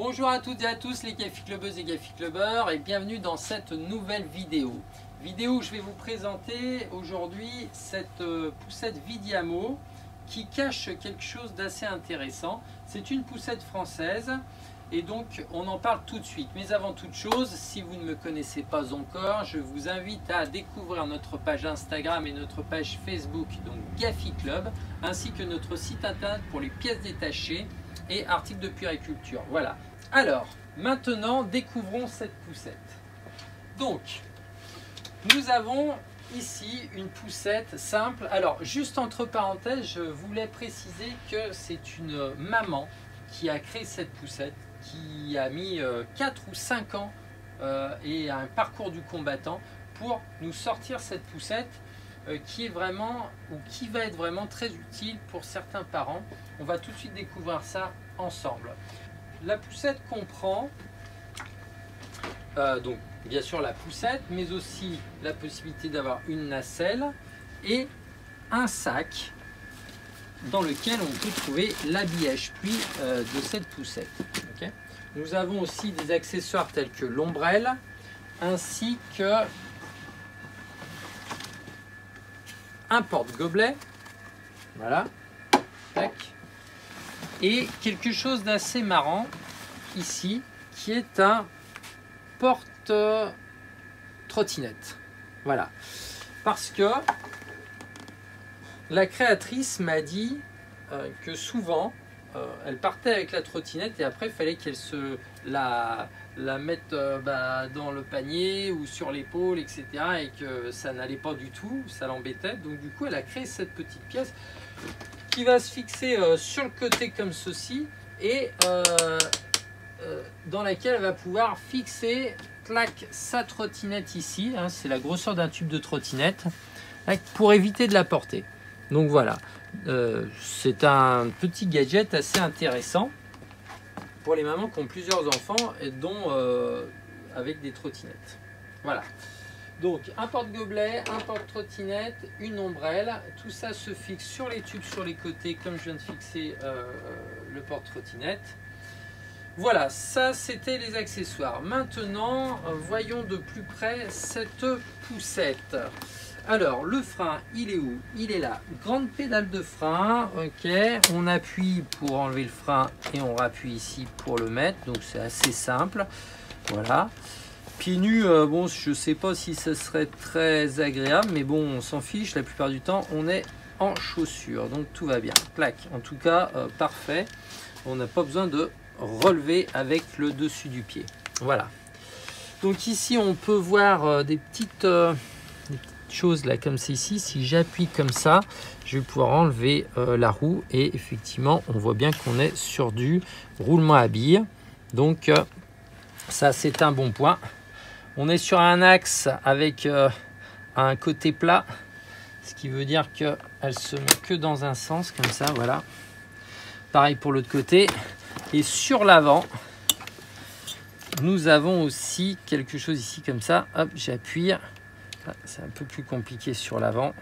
Bonjour à toutes et à tous les Gafi Clubbeuses et Gafi Clubbeurs et bienvenue dans cette nouvelle vidéo. Vidéo où je vais vous présenter aujourd'hui cette poussette Vidiamo qui cache quelque chose d'assez intéressant. C'est une poussette française et donc on en parle tout de suite. Mais avant toute chose, si vous ne me connaissez pas encore, je vous invite à découvrir notre page Instagram et notre page Facebook, donc Gafi Club, ainsi que notre site internet pour les pièces détachées et articles de puériculture. Voilà. Alors, maintenant, découvrons cette poussette. Donc, nous avons ici une poussette simple. Alors, juste entre parenthèses, je voulais préciser que c'est une maman qui a créé cette poussette, qui a mis 4 ou 5 ans et un parcours du combattant pour nous sortir cette poussette qui est vraiment, ou qui va être vraiment très utile pour certains parents. On va tout de suite découvrir ça ensemble. La poussette comprend donc bien sûr la poussette, mais aussi la possibilité d'avoir une nacelle et un sac dans lequel on peut trouver l'habillage pluie de cette poussette. Okay. Nous avons aussi des accessoires tels que l'ombrelle ainsi que un porte-gobelet. Voilà. Tac. Et quelque chose d'assez marrant ici qui est un porte-trottinette. Voilà. Parce que la créatrice m'a dit que souvent elle partait avec la trottinette et après il fallait qu'elle se la mette dans le panier ou sur l'épaule, etc. et que ça n'allait pas du tout, ça l'embêtait. Donc du coup elle a créé cette petite pièce qui va se fixer sur le côté comme ceci et dans laquelle elle va pouvoir fixer clac, sa trottinette ici, hein, c'est la grosseur d'un tube de trottinette, pour éviter de la porter. Donc voilà, c'est un petit gadget assez intéressant pour les mamans qui ont plusieurs enfants et dont avec des trottinettes. Voilà. Donc un porte-gobelet, un porte-trottinette, une ombrelle, tout ça se fixe sur les tubes sur les côtés comme je viens de fixer le porte-trottinette. Voilà, ça c'était les accessoires. Maintenant, voyons de plus près cette poussette. Alors le frein, il est où? Il est là. Grande pédale de frein, ok. On appuie pour enlever le frein et on rappuie ici pour le mettre. Donc c'est assez simple. Voilà. Pieds nus, bon, je sais pas si ça serait très agréable, mais bon, on s'en fiche. La plupart du temps, on est en chaussures, donc tout va bien. Clac. En tout cas, parfait. On n'a pas besoin de relever avec le dessus du pied. Voilà. Donc ici, on peut voir des petites choses là, comme c'est ici. Si j'appuie comme ça, je vais pouvoir enlever la roue et effectivement, on voit bien qu'on est sur du roulement à billes. Donc ça, c'est un bon point. On est sur un axe avec un côté plat, ce qui veut dire qu'elle se met que dans un sens, comme ça, voilà. Pareil pour l'autre côté. Et sur l'avant, nous avons aussi quelque chose ici, comme ça. Hop, j'appuie. C'est un peu plus compliqué sur l'avant.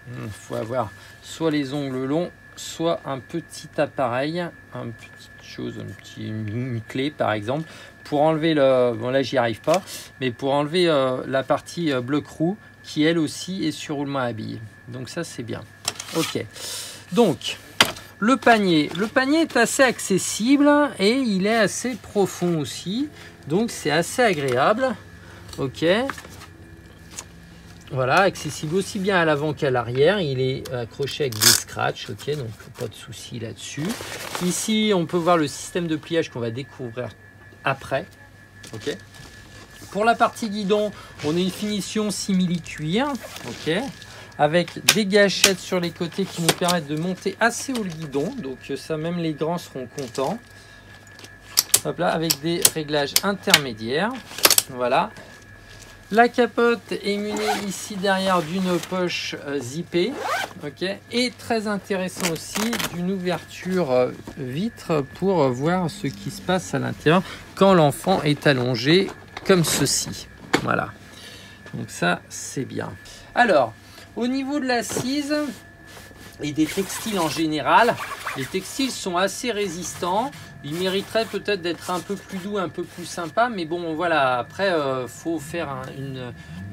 Il faut avoir soit les ongles longs, soit un petit appareil, une petite chose, une clé par exemple, pour enlever le... Bon là j'y arrive pas, mais pour enlever la partie bloc roue qui elle aussi est sur roulement à billes. Donc ça c'est bien. Ok. Donc le panier est assez accessible et il est assez profond aussi. Donc c'est assez agréable. Ok. Voilà, accessible aussi bien à l'avant qu'à l'arrière. Il est accroché avec des scratchs, ok, donc pas de souci là-dessus. Ici, on peut voir le système de pliage qu'on va découvrir après, ok. Pour la partie guidon, on a une finition simili-cuir, ok, avec des gâchettes sur les côtés qui nous permettent de monter assez haut le guidon. Donc ça, même les grands seront contents. Hop là, avec des réglages intermédiaires, voilà. La capote est munie ici derrière d'une poche zippée, ok, et très intéressant aussi d'une ouverture vitre pour voir ce qui se passe à l'intérieur quand l'enfant est allongé comme ceci. Voilà, donc ça c'est bien. Alors, au niveau de l'assise et des textiles en général, Les textiles sont assez résistants. Ils mériteraient peut-être d'être un peu plus doux, un peu plus sympa. Mais bon, voilà, après, faut faire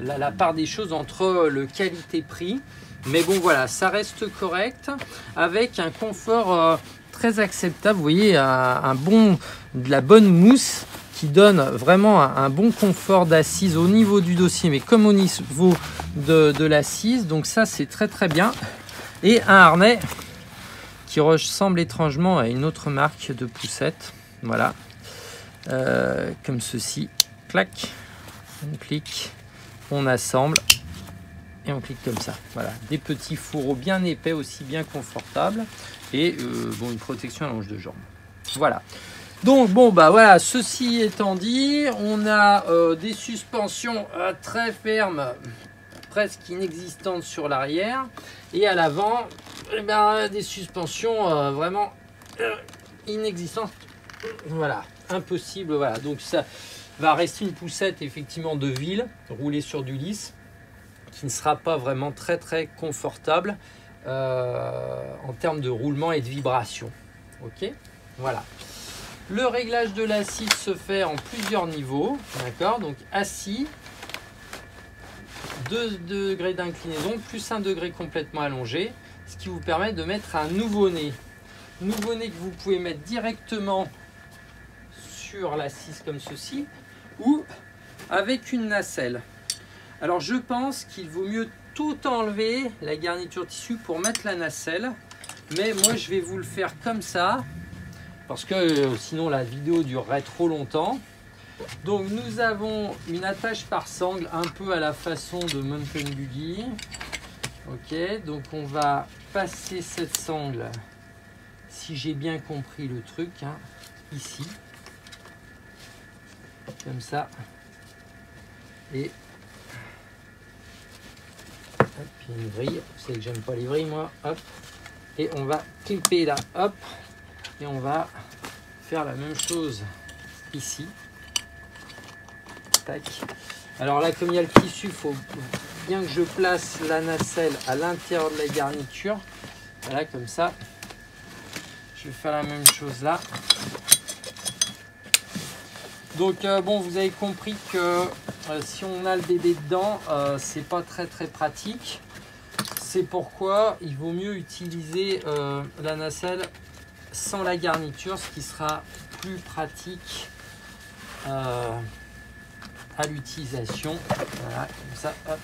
la part des choses entre le qualité-prix. Mais bon, voilà, ça reste correct avec un confort très acceptable. Vous voyez, de la bonne mousse qui donne vraiment un bon confort d'assise au niveau du dossier, mais comme au niveau de l'assise. Donc ça, c'est très très bien. Et un harnais qui ressemble étrangement à une autre marque de poussette. Voilà, comme ceci. Clac, on clique, on assemble et on clique comme ça. Voilà, des petits fourreaux bien épais, aussi bien confortables, et bon, une protection à l'ange de jambe. Voilà. Donc bon, bah voilà, ceci étant dit, on a des suspensions très fermes, presque inexistantes sur l'arrière, et à l'avant, eh ben, des suspensions vraiment inexistantes. Voilà, impossible. Voilà, donc ça va rester une poussette effectivement de ville, roulée sur du lisse, qui ne sera pas vraiment très très confortable en termes de roulement et de vibration. Ok, voilà. Le réglage de l'assise se fait en plusieurs niveaux, d'accord. Donc assis, 2 degrés d'inclinaison, plus 1 degré complètement allongé, ce qui vous permet de mettre un nouveau-né. Nouveau-né que vous pouvez mettre directement sur l'assise comme ceci, ou avec une nacelle. Alors je pense qu'il vaut mieux tout enlever, la garniture tissu, pour mettre la nacelle, mais moi je vais vous le faire comme ça, parce que sinon la vidéo durerait trop longtemps. Donc nous avons une attache par sangle un peu à la façon de Mountain Buggy. Ok, donc on va passer cette sangle, si j'ai bien compris le truc, hein, ici, comme ça, et hop, il y a une vrille, vous savez que j'aime pas les vrilles moi, hop, et on va clipper là, hop, et on va faire la même chose ici. Tac. Alors là, comme il y a le tissu, il faut bien que je place la nacelle à l'intérieur de la garniture. Voilà, comme ça. Je vais faire la même chose là. Donc bon, vous avez compris que si on a le bébé dedans, c'est pas très très pratique. C'est pourquoi il vaut mieux utiliser la nacelle sans la garniture, ce qui sera plus pratique à l'utilisation. Voilà, comme ça, hop,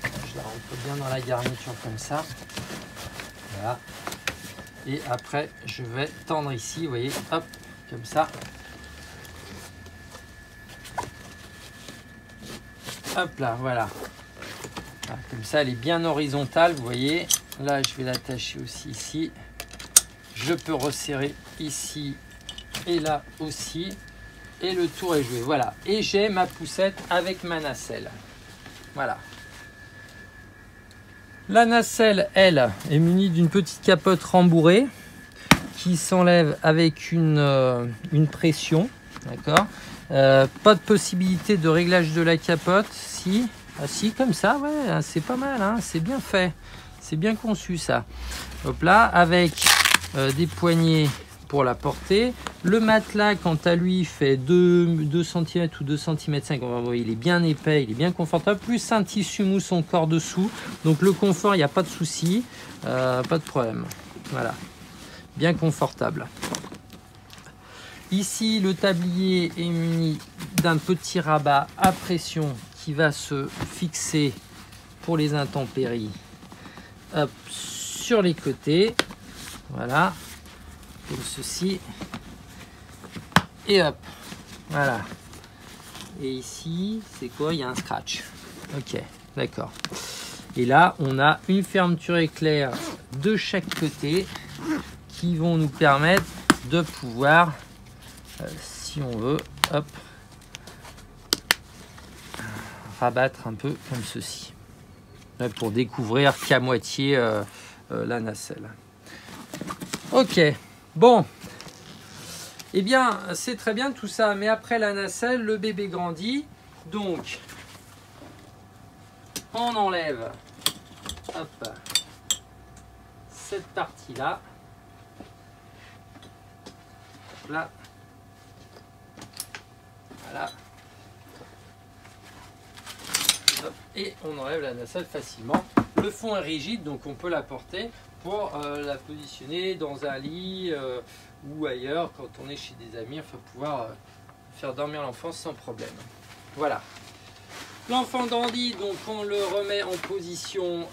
je la rentre bien dans la garniture comme ça. Voilà. Et après, je vais tendre ici, vous voyez, hop, comme ça. Hop là, voilà. Voilà, comme ça, elle est bien horizontale, vous voyez. Là, je vais l'attacher aussi ici. Je peux resserrer ici et là aussi. Et le tour est joué. Voilà. Et j'ai ma poussette avec ma nacelle. Voilà. La nacelle, elle, est munie d'une petite capote rembourrée qui s'enlève avec une pression. D'accord. Pas de possibilité de réglage de la capote. Si. Ah, si, comme ça, ouais, c'est pas mal. Hein, c'est bien fait. C'est bien conçu, ça. Hop là, avec des poignées pour la porter. Le matelas, quant à lui, fait 2 cm ou 2 cm 5. On va voir, il est bien épais, il est bien confortable. Plus un tissu mousse encore dessous. Donc le confort, il n'y a pas de souci. Pas de problème. Voilà. Bien confortable. Ici, le tablier est muni d'un petit rabat à pression qui va se fixer pour les intempéries. Hop, sur les côtés. Voilà. Comme ceci. Et hop, voilà. Et ici, c'est quoi? Il y a un scratch. Ok, d'accord. Et là, on a une fermeture éclair de chaque côté qui vont nous permettre de pouvoir, si on veut, hop, rabattre un peu comme ceci. Pour découvrir qu'à moitié la nacelle. Ok, bon. Eh bien, c'est très bien tout ça, mais après la nacelle, le bébé grandit. Donc, on enlève hop, cette partie-là. hop là. Voilà. Hop, et on enlève la nacelle facilement. Le fond est rigide, donc on peut la porter pour la positionner dans un lit ou ailleurs quand on est chez des amis, enfin pouvoir faire dormir l'enfant sans problème. Voilà. L'enfant dandy, donc on le remet en position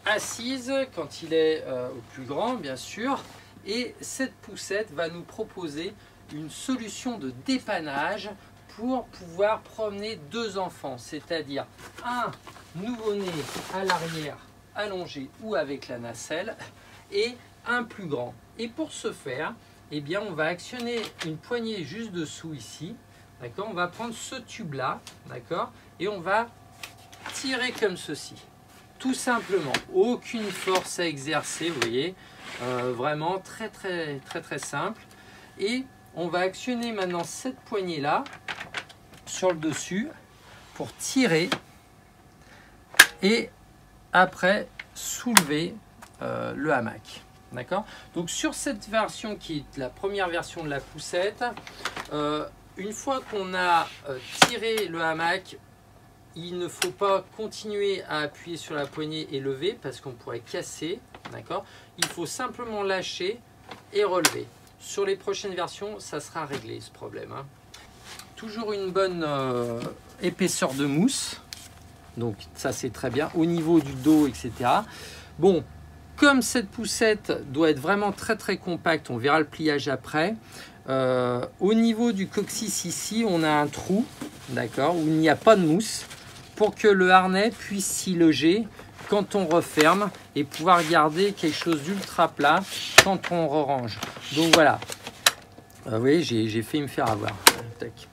assise quand il est au plus grand, bien sûr. Et cette poussette va nous proposer une solution de dépannage pour pouvoir promener deux enfants, c'est-à-dire un nouveau-né à l'arrière allongé ou avec la nacelle et un plus grand. Et pour ce faire, eh bien, on va actionner une poignée juste dessous ici. D'accord, on va prendre ce tube là, d'accord, et on va tirer comme ceci. Tout simplement, aucune force à exercer, vous voyez, vraiment très simple. Et on va actionner maintenant cette poignée là sur le dessus pour tirer et après soulever le hamac. D'accord. Donc sur cette version qui est la première version de la poussette, une fois qu'on a tiré le hamac, il ne faut pas continuer à appuyer sur la poignée et lever parce qu'on pourrait casser. D'accord. Il faut simplement lâcher et relever. Sur les prochaines versions, ça sera réglé ce problème, hein. Toujours une bonne épaisseur de mousse. Donc ça c'est très bien. Au niveau du dos, etc. Bon, comme cette poussette doit être vraiment très compacte, on verra le pliage après. Au niveau du coccyx ici, on a un trou, d'accord, où il n'y a pas de mousse pour que le harnais puisse s'y loger quand on referme et pouvoir garder quelque chose d'ultra plat quand on range. Donc voilà. Vous voyez, j'ai failli me faire avoir. Tac.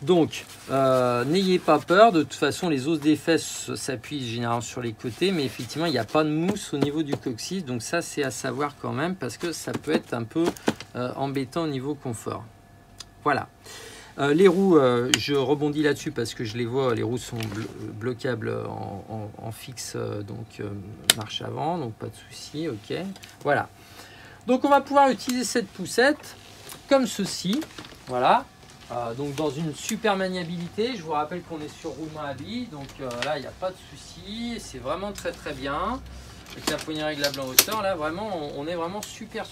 Donc, n'ayez pas peur, de toute façon les os des fesses s'appuient généralement sur les côtés, mais effectivement il n'y a pas de mousse au niveau du coccyx, donc ça c'est à savoir quand même, parce que ça peut être un peu embêtant au niveau confort. Voilà. Les roues, je rebondis là-dessus parce que je les vois, les roues sont bloquables en fixe, donc marche avant, donc pas de souci, ok. Voilà. Donc on va pouvoir utiliser cette poussette comme ceci, voilà. Donc dans une super maniabilité, je vous rappelle qu'on est sur roulement à billes, donc là il n'y a pas de souci, c'est vraiment très bien. Avec la poignée réglable en hauteur, là vraiment on est vraiment super.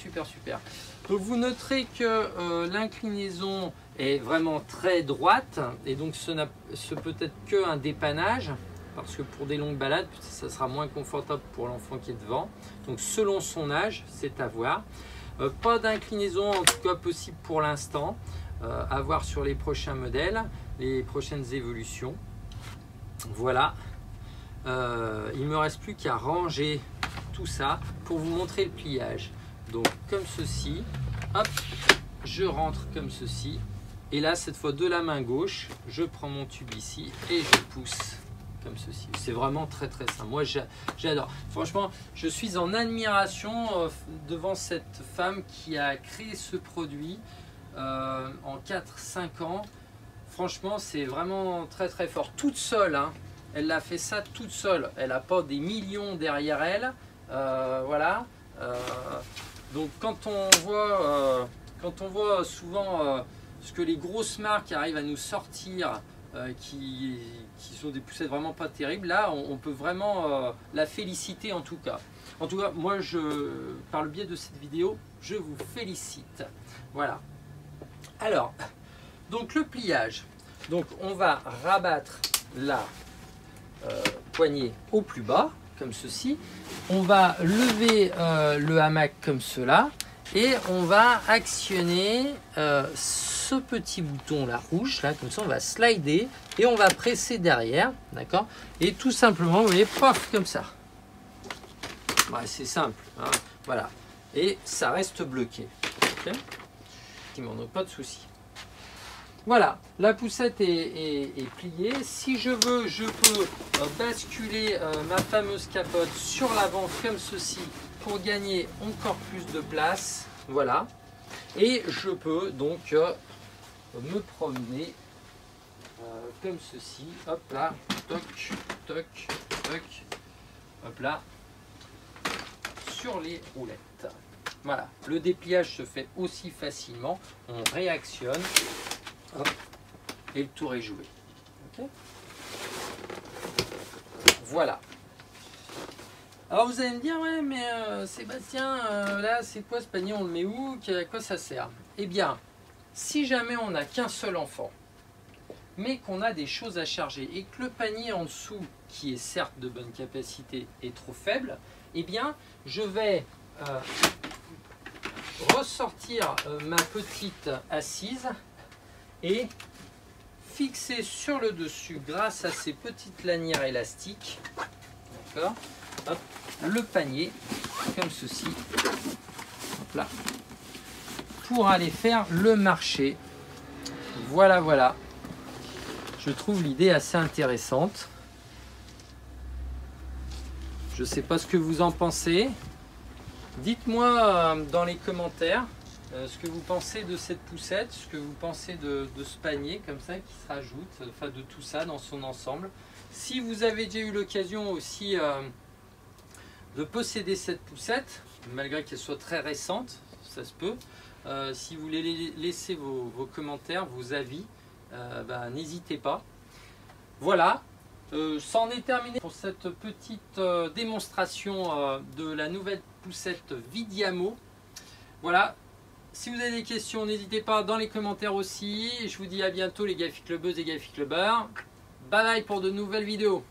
Donc vous noterez que l'inclinaison est vraiment très droite et donc ce peut être qu'un dépannage parce que pour des longues balades ça sera moins confortable pour l'enfant qui est devant. Donc selon son âge, c'est à voir. Pas d'inclinaison en tout cas possible pour l'instant. À voir sur les prochains modèles, les prochaines évolutions. Voilà. Il ne me reste plus qu'à ranger tout ça pour vous montrer le pliage. Donc comme ceci, hop, je rentre comme ceci. Et là, cette fois de la main gauche, je prends mon tube ici et je pousse comme ceci. C'est vraiment très simple. Moi, j'adore. Franchement, je suis en admiration devant cette femme qui a créé ce produit. En 4-5 ans, franchement c'est vraiment très fort, toute seule, hein. Elle a fait ça toute seule, elle n'a pas des millions derrière elle, voilà. Donc quand on voit souvent ce que les grosses marques arrivent à nous sortir, qui sont des poussettes vraiment pas terribles, là on peut vraiment la féliciter en tout cas. En tout cas, moi par le biais de cette vidéo, je vous félicite. Voilà. Alors, donc le pliage, donc on va rabattre la poignée au plus bas, comme ceci. On va lever le hamac comme cela et on va actionner ce petit bouton là rouge, là, comme ça on va slider et on va presser derrière, d'accord. Et tout simplement, vous voyez, paf, comme ça. Ouais, c'est simple, hein, voilà. Et ça reste bloqué. Okay, donc pas de souci. Voilà, la poussette est pliée. Si je veux, je peux basculer ma fameuse capote sur l'avant comme ceci pour gagner encore plus de place. Voilà. Et je peux donc me promener comme ceci. Hop là, toc, toc, toc. Hop là, sur les roulettes. Voilà, le dépliage se fait aussi facilement. On réactionne. Hop, et le tour est joué. Okay. Voilà. Alors vous allez me dire, ouais, mais Sébastien, là, c'est quoi ce panier? On le met où? À quoi ça sert? Eh bien, si jamais on n'a qu'un seul enfant, mais qu'on a des choses à charger et que le panier en dessous, qui est certes de bonne capacité, est trop faible, eh bien, je vais ressortir ma petite assise et fixer sur le dessus, grâce à ces petites lanières élastiques, d'accord, hop, le panier, comme ceci, hop là, pour aller faire le marché. Voilà, voilà. Je trouve l'idée assez intéressante. Je ne sais pas ce que vous en pensez. Dites-moi dans les commentaires ce que vous pensez de cette poussette, ce que vous pensez de ce panier comme ça qui se rajoute, enfin de tout ça dans son ensemble. Si vous avez déjà eu l'occasion aussi de posséder cette poussette, malgré qu'elle soit très récente, ça se peut, si vous voulez laisser vos commentaires, vos avis, n'hésitez pas. Voilà, c'en est terminé pour cette petite démonstration de la nouvelle poussette Vidiamo. Voilà, si vous avez des questions, n'hésitez pas dans les commentaires aussi. Je vous dis à bientôt les Gafi Clubbeuses et Gafi Clubbeurs. Bye bye pour de nouvelles vidéos.